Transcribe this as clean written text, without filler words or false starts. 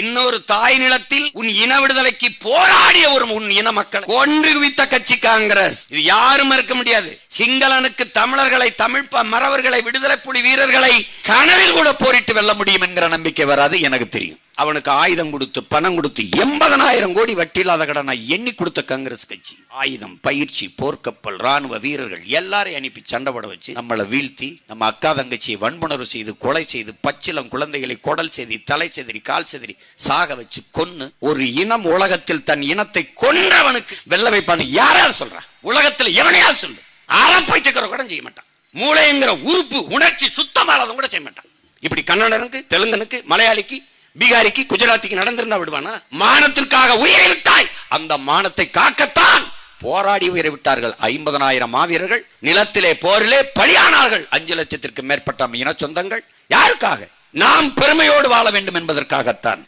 இன்னொரு தாய் நிலத்தில் உன் இன விடுதலைக்கு போராடிய ஒரு உன் இன மக்கள் ஒன்று குவித்த கட்சி காங்கிரஸ். இது யாரும் மறுக்க முடியாது. சிங்களனுக்கு தமிழர்களை, தமிழ் மறவர்களை, விடுதலை புலி வீரர்களை கனவில் கூட போரிட்டு வெல்ல முடியும் என்கிற நம்பிக்கை வராது. எனக்கு தெரியும். அவனுக்கு ஆயுதம் கொடுத்து பணம் கொடுத்து 80,000 கோடி வட்டி இல்லாத கடனை எண்ணி கொடுத்த காங்கிரஸ் கட்சி ஆயுதம், பயிற்சி, போர்க்கப்பல், ராணுவ வீரர்கள் எல்லாரையும் அனுப்பி சண்டை போட வச்சு நம்மளை வீழ்த்தி, நம்ம அக்கா தங்கச்சியை வன்புணர்வு செய்து, கொலை செய்து, பச்சிலம் குழந்தைகளை குடல் செதிரி, தலை செதிரி, கால் செதிரி சாக வச்சு கொன்னு ஒரு இனம் உலகத்தில் தன் இனத்தை கொன்றவனுக்கு வெல்ல வைப்பான்னு யாராவது சொல்றா? உலகத்தில் எவனையாவது சொல்லு. அறப்பைத்துக்கிற கூட செய்ய மாட்டான். மூளைங்கிற உறுப்பு, உணர்ச்சி சுத்தமானதும் கூட செய்ய மாட்டான். இப்படி கன்னடனுக்கு, தெலுங்கனுக்கு, மலையாளிக்கு, பீகாரிக்கு, குஜராத்திக்கு நடந்திருந்தா விடுவானா? மானத்திற்காக உயிரை விட்டாய். அந்த மானத்தை காக்கத்தான் போராடி உயிரை விட்டார்கள் 50,000 மாவீரர்கள். நிலத்திலே போரிலே பலியானார்கள் 5 லட்சத்திற்கு மேற்பட்ட இன சொந்தங்கள். யாருக்காக? நாம் பெருமையோடு வாழ வேண்டும் என்பதற்காகத்தான்.